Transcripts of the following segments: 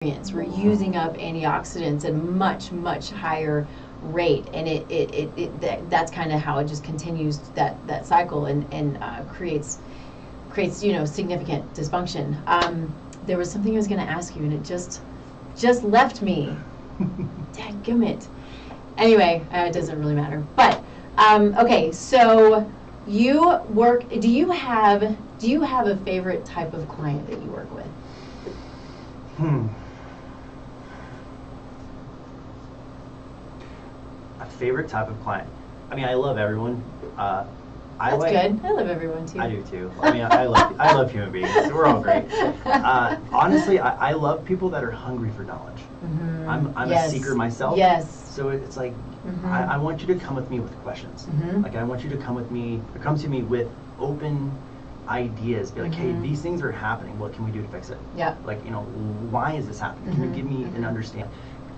We're using up antioxidants at a much, much higher rate, and that's kind of how it just continues that cycle and creates significant dysfunction. There was something I was going to ask you, and it just left me. Dadgummit. Anyway, it doesn't really matter. But okay, so you work. Do you have a favorite type of client that you work with? A favorite type of client. I mean, I love everyone. That's good. I love everyone too. I do too. I mean, I love human beings. We're all great. Honestly, I love people that are hungry for knowledge. I'm a seeker myself. Yes. So it's like I want you to come with me with questions. Like I want you to come to me with open ideas. Be like, hey, these things are happening. What can we do to fix it? Yeah. Like, why is this happening? Can you give me an understanding?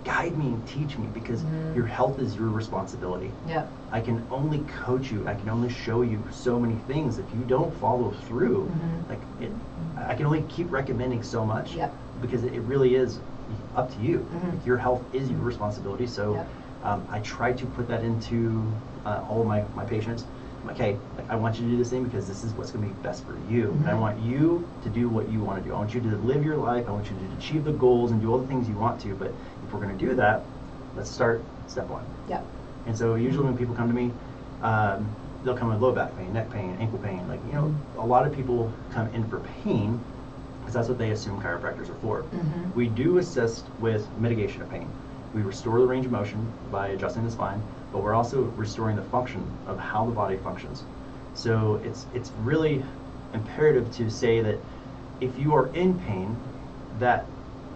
Guide me and teach me, because your health is your responsibility. Yeah. I can only coach you. I can only show you so many things. If you don't follow through, I can only keep recommending so much. Yeah. Because it really is up to you. Like, your health is your responsibility. So I try to put that into all of my patients. I'm like, hey, I want you to do this thing because this is what's going to be best for you. And I want you to do what you want to do. I want you to live your life. I want you to achieve the goals and do all the things you want to. But if we're going to do that, let's start step one. Yeah. And so usually when people come to me, they'll come with low back pain, neck pain, ankle pain. Like, a lot of people come in for pain because that's what they assume chiropractors are for. We do assist with mitigation of pain. We restore the range of motion by adjusting the spine, but we're also restoring the function of how the body functions. So it's really imperative to say that if you are in pain, that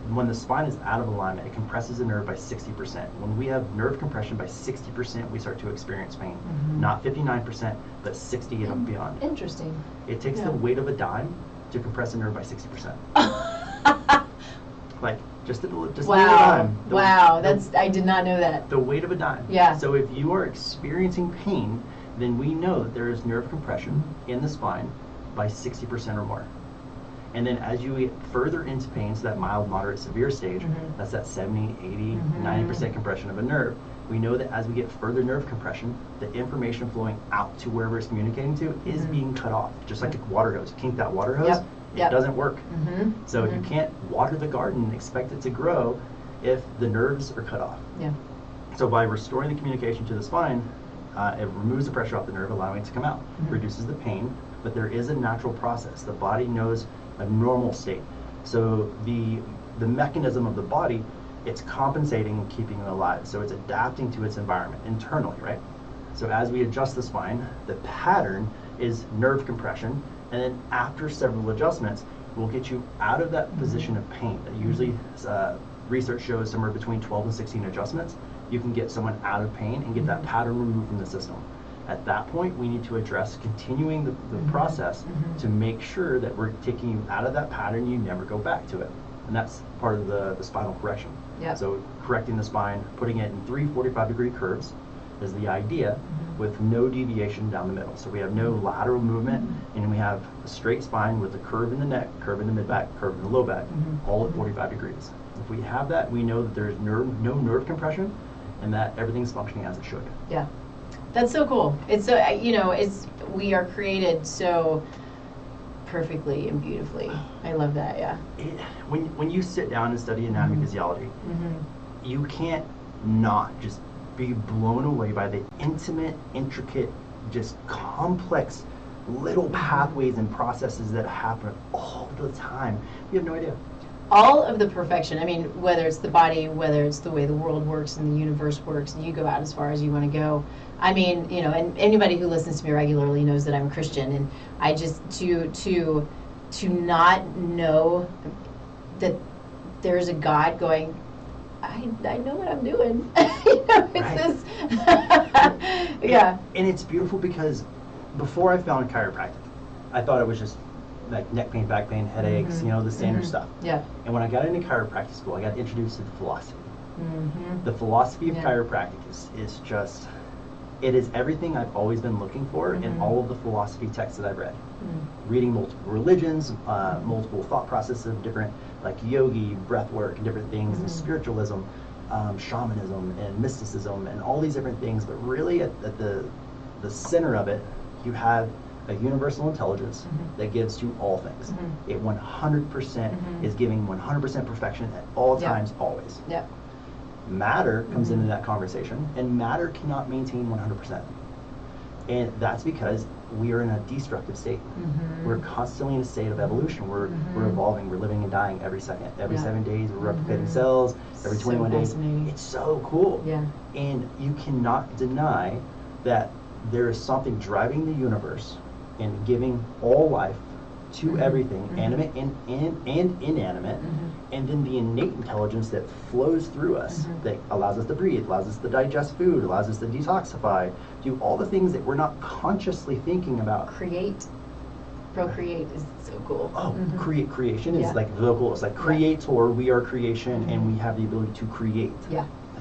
when the spine is out of alignment, it compresses the nerve by 60%. When we have nerve compression by 60%, we start to experience pain. Not 59%, but 60 and beyond. Interesting. It takes the weight of a dime to compress a nerve by 60%. Like, just the weight of a dime. I did not know that. The weight of a dime. Yeah. So if you are experiencing pain, then we know that there is nerve compression in the spine by 60% or more. And then as you get further into pain, so that mild, moderate, severe stage, that's that 70, 80, 90% compression of a nerve. We know that as we get further nerve compression, the information flowing out to wherever it's communicating to is being cut off. Just like a water hose. You kink that water hose, it doesn't work. So you can't water the garden and expect it to grow if the nerves are cut off. Yeah. So by restoring the communication to the spine, it removes the pressure off the nerve, allowing it to come out. Reduces the pain, but there is a natural process. The body knows a normal state. So the mechanism of the body, it's compensating and keeping it alive. So it's adapting to its environment internally, right? So as we adjust the spine, the pattern is nerve compression, and then after several adjustments, we'll get you out of that position of pain. That usually, research shows somewhere between 12 and 16 adjustments, you can get someone out of pain and get that pattern removed from the system. At that point, we need to address continuing the process to make sure that we're taking you out of that pattern, you never go back to it. And that's part of the spinal correction. Yep. So correcting the spine, putting it in 3 45-degree curves is the idea, with no deviation down the middle. So we have no lateral movement, and we have a straight spine with a curve in the neck, curve in the mid-back, curve in the low back, all at 45 degrees. If we have that, we know that there's no nerve compression and that everything's functioning as it should. Yeah. That's so cool. It's so, we are created so perfectly and beautifully. I love that, yeah. When you sit down and study anatomy physiology, you can't not just be blown away by the intimate, intricate, just complex little pathways and processes that happen all the time. You have no idea. All of the perfection, I mean, whether it's the body, whether it's the way the world works and the universe works, and you go out as far as you want to go. I mean, and anybody who listens to me regularly knows that I'm a Christian, and I just, to not know that there's a God going, I know what I'm doing. It's this. Yeah. And it's beautiful because before I found chiropractic, I thought it was just like neck pain, back pain, headaches, the standard stuff. Yeah. And when I got into chiropractic school, I got introduced to the philosophy. The philosophy of chiropractic is just, it is everything I've always been looking for in all of the philosophy texts that I've read. Reading multiple religions, multiple thought processes of different like yogi, breath work, and different things, and spiritualism, shamanism, and mysticism, and all these different things. But really, at the center of it, you have a universal intelligence that gives to all things. It 100% is giving 100% perfection at all times, always. Yep. Matter comes into that conversation, and matter cannot maintain 100%. And that's because we are in a destructive state. We're constantly in a state of evolution. We're evolving. We're living and dying every second. Every 7 days, we're replicating cells. Every 21 days. It's so cool. Yeah. And you cannot deny that there is something driving the universe and giving all life to everything, animate and inanimate, and then the innate intelligence that flows through us, that allows us to breathe, allows us to digest food, allows us to detoxify, do all the things that we're not consciously thinking about. Procreate is so cool. Creation is like vocal. It's like creator. We are creation, and we have the ability to create.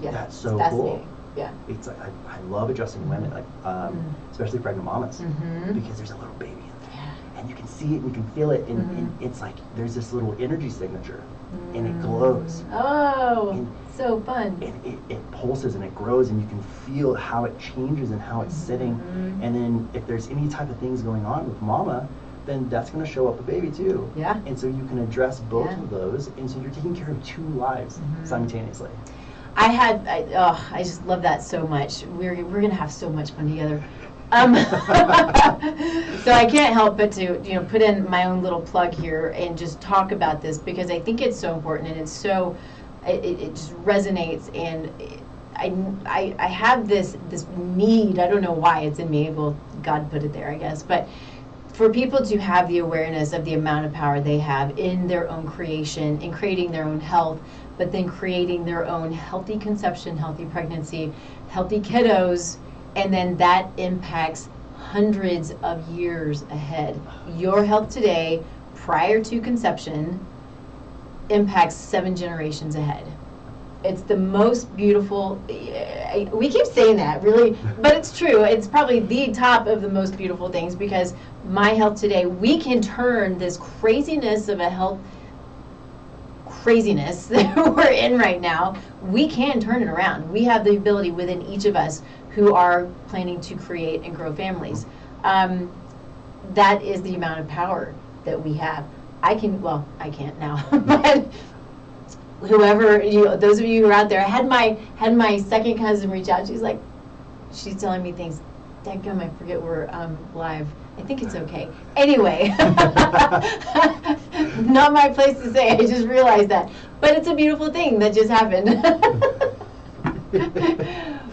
That's so cool. Yeah. It's like I love adjusting women, like especially pregnant mamas, because there's a little baby in there, and you can see it, and you can feel it, and it's like there's this little energy signature, and it glows. So fun. And it pulses and it grows, and you can feel how it changes and how it's sitting. And then if there's any type of things going on with mama, then that's going to show up a baby too. Yeah. And so you can address both of those, and so you're taking care of 2 lives simultaneously. I just love that so much. We're gonna have so much fun together. So I can't help but to put in my own little plug here and just talk about this, because I think it's so important, and it's so it just resonates, and I have this need. I don't know why it's in me. Well, God put it there, I guess. But for people to have the awareness of the amount of power they have in their own creation, in creating their own health, but then creating their own healthy conception, healthy pregnancy, healthy kiddos, and then that impacts hundreds of years ahead. Your health today, prior to conception, impacts 7 generations ahead. It's the most beautiful, we keep saying that, really, but it's true. It's probably the top of the most beautiful things, because my health today, we can turn this craziness of a health craziness that we're in right now, we can turn it around. We have the ability within each of us who are planning to create and grow families. That is the amount of power that we have. I can't now, but whoever, those of you who are out there, I had my second cousin reach out. She's telling me things. Dadgum, I forget we're live. I think it's okay. Anyway, not my place to say. I just realized that. But it's a beautiful thing that just happened.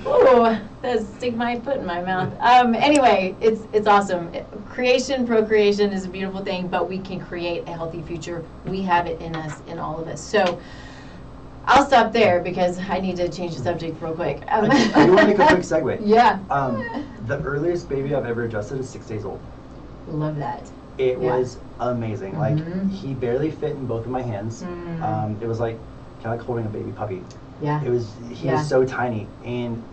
Oh, that stick my foot in my mouth. Anyway, it's awesome. Creation, procreation is a beautiful thing, but we can create a healthy future. We have it in us, in all of us. So I'll stop there because I need to change the subject real quick. I do want to make a quick segue. Yeah. The earliest baby I've ever adjusted is 6 days old. Love that. It was amazing. Like, he barely fit in both of my hands. It was like kind of like holding a baby puppy. Yeah. He was so tiny. And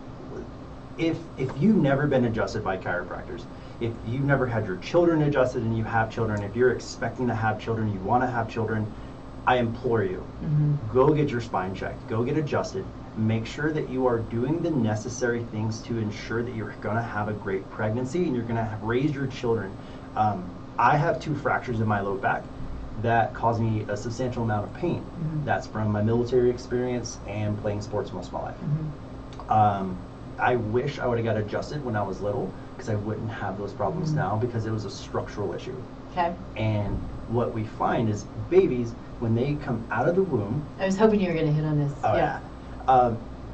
if you've never been adjusted by chiropractors, if you've never had your children adjusted and you have children, if you're expecting to have children, you want to have children, I implore you, go get your spine checked, go get adjusted, make sure that you are doing the necessary things to ensure that you're going to have a great pregnancy and you're going to raise your children. I have 2 fractures in my low back that cause me a substantial amount of pain. That's from my military experience and playing sports most of my life. I wish I would have got adjusted when I was little, because I wouldn't have those problems now, because it was a structural issue. Okay. And what we find is babies, when they come out of the womb... I was hoping you were going to hit on this. Oh, yeah.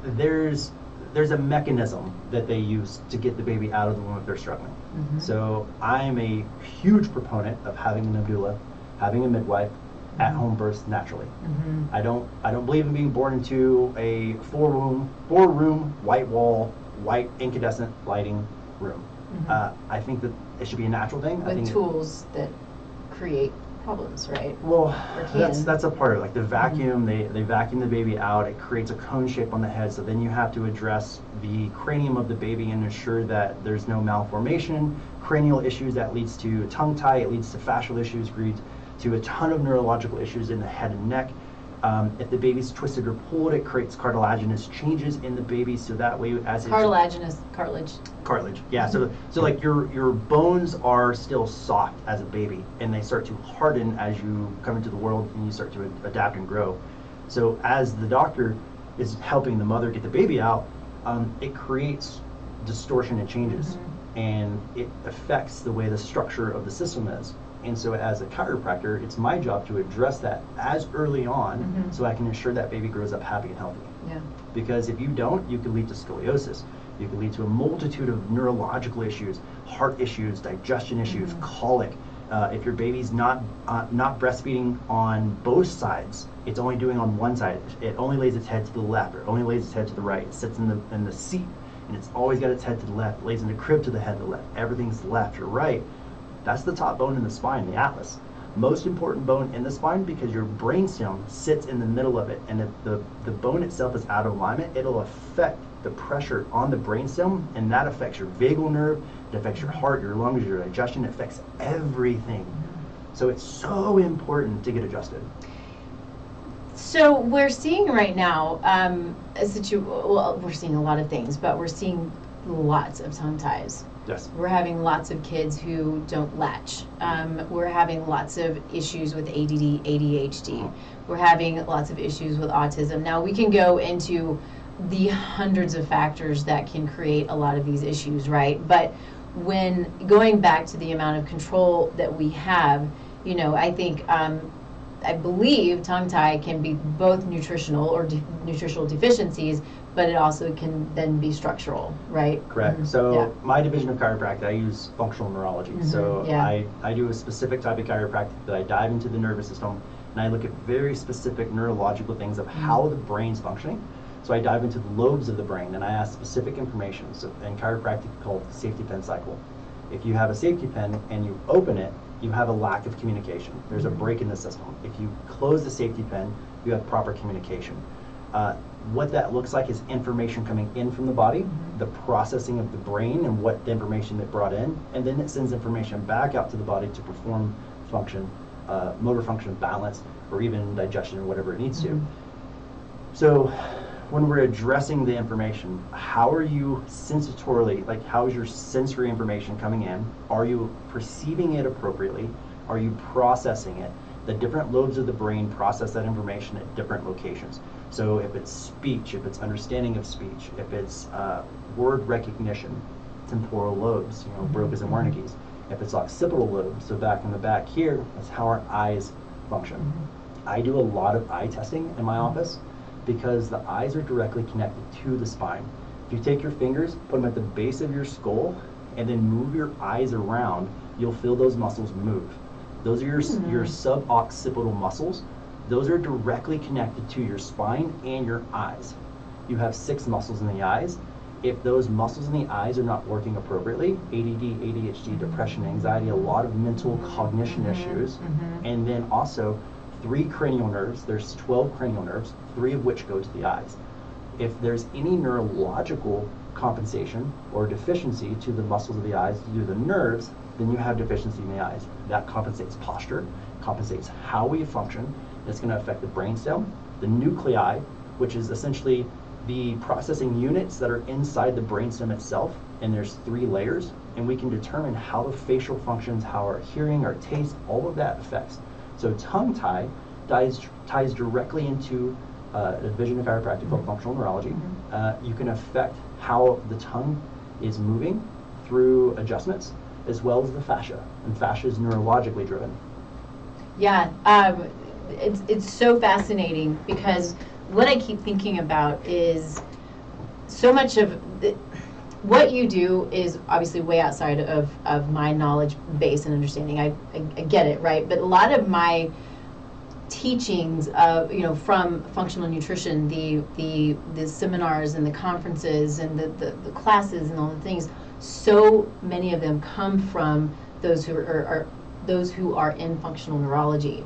There's a mechanism that they use to get the baby out of the womb if they're struggling. So I'm a huge proponent of having an doula, having a midwife, at-home births naturally. I don't believe in being born into a four-room, white wall, white incandescent lighting room. I think that it should be a natural thing. With tools that create problems, right? Well, that's a part of it. Like the vacuum, they vacuum the baby out. It creates a cone shape on the head. So then you have to address the cranium of the baby and ensure that there's no malformation, cranial issues that leads to tongue tie. It leads to fascial issues, to a ton of neurological issues in the head and neck. If the baby's twisted or pulled, it creates cartilaginous changes in the baby, so that way as cartilaginous cartilage. Cartilage, yeah. So like your bones are still soft as a baby, and they start to harden as you come into the world and you start to adapt and grow. So as the doctor is helping the mother get the baby out, it creates distortion and changes, and it affects the way the structure of the system is. And so as a chiropractor, it's my job to address that as early on, so I can ensure that baby grows up happy and healthy. Yeah. Because if you don't, you can lead to scoliosis. You can lead to a multitude of neurological issues, heart issues, digestion issues, colic. If your baby's not breastfeeding on both sides, it's only doing on one side. It only lays its head to the left, or only lays its head to the right. It sits in the seat, and it's always got its head to the left. It lays in the crib to the head to the left. Everything's left or right. That's the top bone in the spine, the atlas. Most important bone in the spine, because your brainstem sits in the middle of it, and if the bone itself is out of alignment, it'll affect the pressure on the brainstem, and that affects your vagal nerve, it affects your heart, your lungs, your digestion, it affects everything. So it's so important to get adjusted. So we're seeing right now well, we're seeing a lot of things, but we're seeing lots of tongue ties. Yes. We're having lots of kids who don't latch. We're having lots of issues with ADD, ADHD. We're having lots of issues with autism. Now we can go into the hundreds of factors that can create a lot of these issues, right? But when going back to the amount of control that we have, I think, I believe tongue tie can be both nutritional or nutritional deficiencies, but it also can then be structural, right? Correct. So my division of chiropractic, I use functional neurology. So I do a specific type of chiropractic that I dive into the nervous system, and I look at very specific neurological things of how the brain's functioning. So I dive into the lobes of the brain, and I ask specific information. So in chiropractic, called the safety pin cycle. If you have a safety pin and you open it, you have a lack of communication. There's a break in the system. If you close the safety pin, you have proper communication. What that looks like is information coming in from the body, the processing of the brain and what the information it brought in, and then it sends information back out to the body to perform function, motor function, balance, or even digestion or whatever it needs to. So when we're addressing the information, how are you sensatorily, like how is your sensory information coming in? Are you perceiving it appropriately? Are you processing it? The different lobes of the brain process that information at different locations. So if it's speech, if it's understanding of speech, if it's word recognition, temporal lobes, Broca's and Wernicke's. If it's occipital lobes, so back in the back here, that's how our eyes function. I do a lot of eye testing in my office because the eyes are directly connected to the spine. If you take your fingers, put them at the base of your skull, and then move your eyes around, you'll feel those muscles move. Those are your suboccipital muscles. Those are directly connected to your spine and your eyes. You have 6 muscles in the eyes. If those muscles in the eyes are not working appropriately, ADD, ADHD, depression, anxiety, a lot of mental cognition issues, and then also 3 cranial nerves. There's 12 cranial nerves, 3 of which go to the eyes. If there's any neurological compensation or deficiency to the muscles of the eyes due to the nerves, then you have deficiency in the eyes. That compensates posture, compensates how we function. It's going to affect the brainstem, the nuclei, which is essentially the processing units that are inside the brainstem itself, and there's 3 layers, and we can determine how the facial functions, how our hearing, our taste, all of that affects. So tongue tie ties directly into a division of chiropractic called functional neurology. You can affect how the tongue is moving through adjustments, as well as the fascia, and fascia is neurologically driven. Yeah, it's so fascinating because what I keep thinking about is so much of what you do is obviously way outside of my knowledge base and understanding. I get it, right? But a lot of my teachings of from functional nutrition, the seminars and the conferences and the classes and all the things, so many of them come from those who are in functional neurology.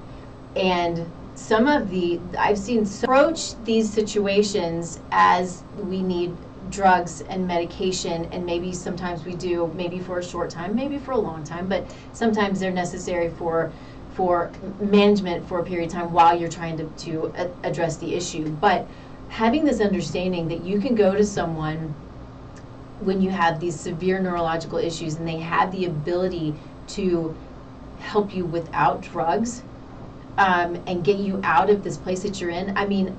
And some of I've seen approach these situations as we need drugs and medication, and maybe sometimes we do, maybe for a short time, maybe for a long time, but sometimes they're necessary for for management for a period of time while you're trying to address the issue. But having this understanding that you can go to someone when you have these severe neurological issues and they have the ability to help you without drugs, and get you out of this place that you're in. I mean,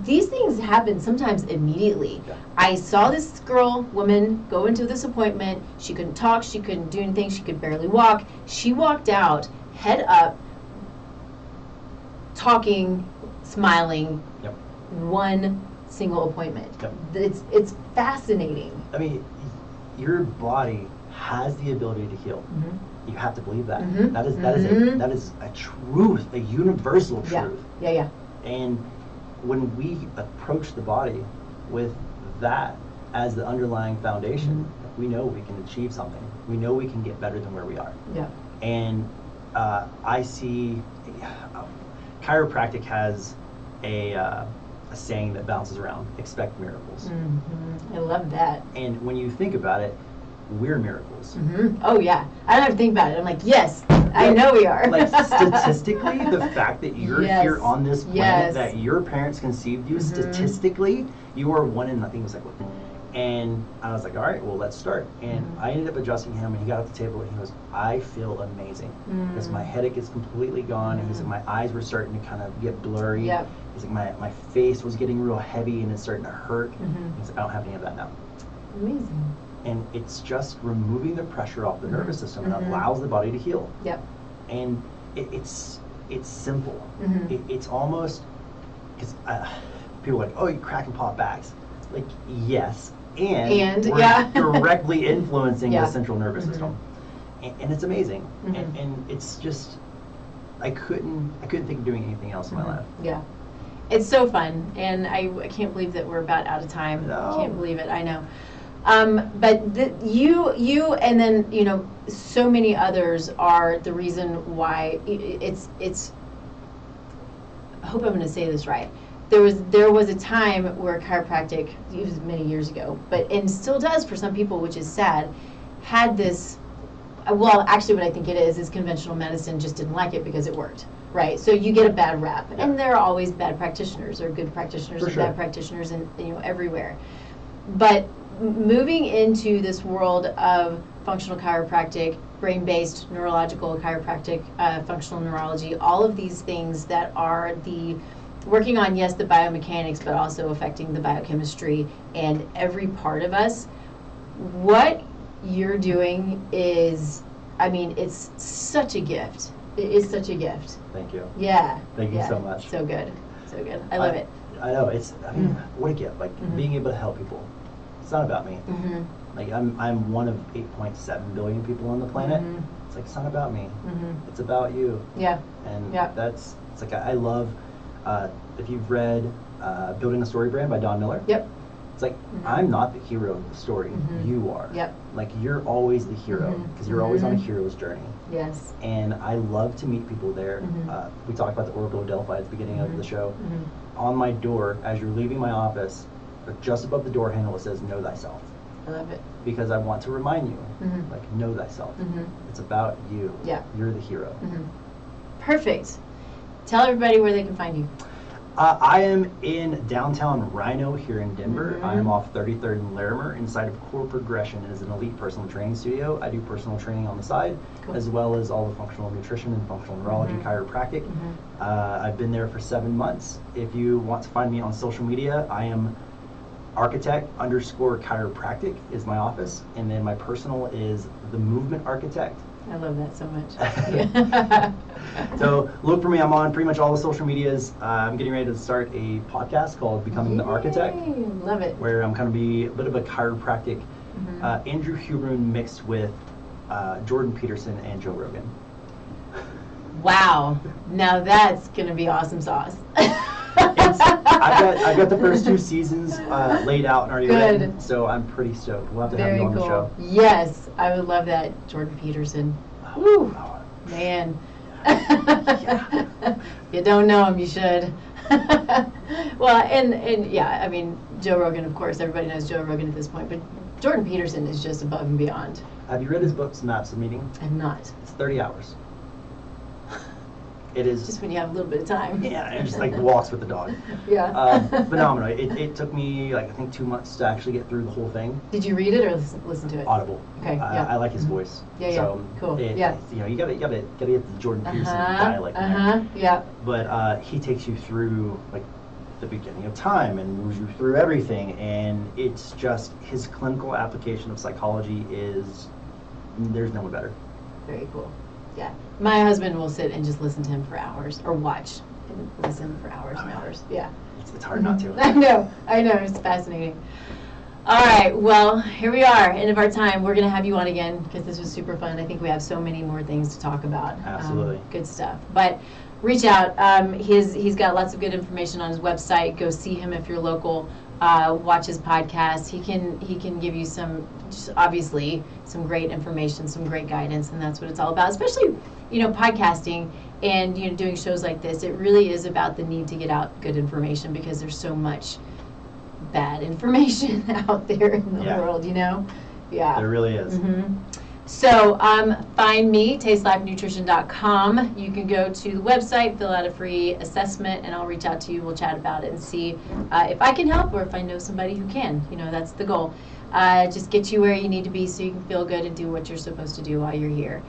these things happen sometimes immediately. Yeah. I saw this woman, go into this appointment. She couldn't talk. She couldn't do anything. She could barely walk. She walked out, head up, talking, smiling. Yep. One single appointment. Yep. It's fascinating. I mean, your body has the ability to heal. Mm-hmm. You have to believe that. Mm-hmm. That is Mm-hmm. that is a truth, a universal truth. Yeah. And when we approach the body with that as the underlying foundation, Mm-hmm. we know we can achieve something. We know we can get better than where we are. Yeah. And I see chiropractic has a saying that bounces around: expect miracles. Mm-hmm. I love that. And when you think about it, we're miracles. Mm-hmm. Oh yeah, I don't have to think about it. I'm like, yes, I know we are. Like statistically, the fact that you're Yes. here on this planet, Yes. that your parents conceived you, Mhm. statistically, you are one in, I think it was like, and I was like, all right, well, let's start. And Mhm. I ended up adjusting him, and he got off the table, and he goes, I feel amazing. Because my headache is completely gone, and he's like, my eyes were starting to kind of get blurry. Yep. He's like, my face was getting real heavy, and it's starting to hurt. Mhm. He's like, I don't have any of that now. Amazing. And it's just removing the pressure off the nervous system, and Mhm. allows the body to heal. Yep. And it's simple. Mhm. It's almost, because people are like, oh, you crack and pop backs. Like, yes, and we're yeah. directly influencing Yeah. the central nervous Mhm. system, and it's amazing. Mhm. And it's just, I couldn't think of doing anything else in my life. Yeah. It's so fun, and I can't believe that we're about out of time. No. I can't believe it. I know. But you and then, so many others are the reason why it's, I hope I'm going to say this right. There was a time where chiropractic, it was many years ago, and still does for some people, which is sad, had this, well, actually what I think it is conventional medicine just didn't like it because it worked. Right, so you get a bad rap, Yeah. and there are always bad practitioners, or good practitioners, For and sure. bad practitioners, and everywhere. But moving into this world of functional chiropractic, brain-based neurological chiropractic, functional neurology, all of these things that are working on, yes, the biomechanics, but also affecting the biochemistry and every part of us. What you're doing is, I mean, it's such a gift. It is such a gift. Thank you. Yeah. Thank you yeah. so much. So good. So good. I love it. I know, I mean, Mm. what a gift, like Mhm. being able to help people. It's not about me. Mm-hmm. Like, I'm one of 8.7 billion people on the planet. Mhm. It's like, it's not about me. Mm-hmm. It's about you. Yeah. And Yeah. it's like, I love, if you've read Building a Story Brand by Don Miller, Yep. it's like, Mhm. I'm not the hero of the story. Mhm. You are. Yep. Like, you're always the hero, Mhm. because you're always on a Mhm. hero's journey. Yes. And I love to meet people there. Mhm. We talked about the Oracle of Delphi at the beginning of Mhm. the show. Mm-hmm. On my door, as you're leaving my office, just above the door handle, it says, know thyself. I love it. Because I want to remind you, Mhm. like, know thyself. Mm-hmm. It's about you. Yeah. You're the hero. Mm-hmm. Perfect. Tell everybody where they can find you. I am in downtown Rhino here in Denver. Mhm. I am off 33rd and Larimer inside of Core Progression. It is an elite personal training studio. I do personal training on the side, Cool. as well as all the functional nutrition and functional neurology, Mhm. chiropractic. Mhm. I've been there for 7 months. If you want to find me on social media, I am architect_chiropractic is my office, and then my personal is the Movement Architect. I love that so much. So look for me. I'm on pretty much all the social medias. I'm getting ready to start a podcast called Becoming the Architect, Yay, love it. where I'm going to be a bit of a chiropractic Mhm. Andrew Huberman mixed with Jordan Peterson and Joe Rogan. Wow. Now that's going to be awesome sauce. I've got the first 2 seasons laid out and already Good. written, so I'm pretty stoked. We'll have to have Very you on cool. the show. Yes, I would love that. Jordan Peterson. Woo, Oh, man. If you don't know him, you should. Well, and yeah, I mean, Joe Rogan, of course, everybody knows Joe Rogan at this point, but Jordan Peterson is just above and beyond. have you read his book, Maps of Meaning? I'm not. It's 30 hours. It is. Just when you have a little bit of time. Yeah, and just like walks with the dog. Yeah. Phenomenal. It took me like I think 2 months to actually get through the whole thing. Did you read it or listen to it? Audible. Okay. Yeah. I like his voice. Yeah. So Cool. you gotta get the Jordan Peterson dialect in Uh-huh. there. Yeah. But he takes you through like the beginning of time and moves you through everything, and it's just his clinical application of psychology is there's no one better. Very cool. Yeah. My husband will sit and just listen to him for hours, or watch and listen for hours and hours. Yeah. It's hard not to. I know. It's fascinating. All right. Well, here we are, end of our time. We're going to have you on again because this was super fun. I think we have so many more things to talk about. Absolutely. Good stuff. But reach out. He's got lots of good information on his website. Go see him if you're local. Watch his podcast. He can give you obviously some great information, some great guidance, and that's what it's all about. Especially, podcasting and doing shows like this. It really is about the need to get out good information because there's so much bad information out there in the world. Yeah. There really is. Mm-hmm. So find me, tastelifenutrition.com. You can go to the website, fill out a free assessment, and I'll reach out to you. We'll chat about it and see if I can help or if I know somebody who can. That's the goal. Just get you where you need to be so you can feel good and do what you're supposed to do while you're here.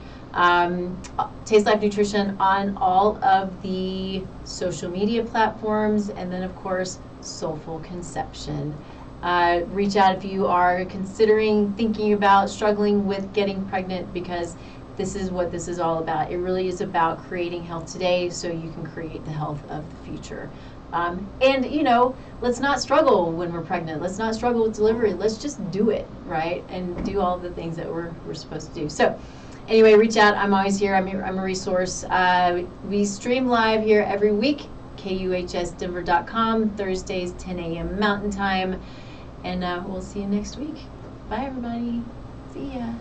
Taste Life Nutrition on all of the social media platforms, and then, of course, Soulful Conception. Reach out if you are thinking about, struggling with getting pregnant, because this is what this is all about. It really is about creating health today so you can create the health of the future. And let's not struggle when we're pregnant. Let's not struggle with delivery. Let's just do it, right? And do all the things that we're supposed to do. So anyway, reach out. I'm always here. I'm a resource. We stream live here every week, KUHSdenver.com, Thursdays, 10 a.m. Mountain Time. And we'll see you next week. Bye, everybody. See ya.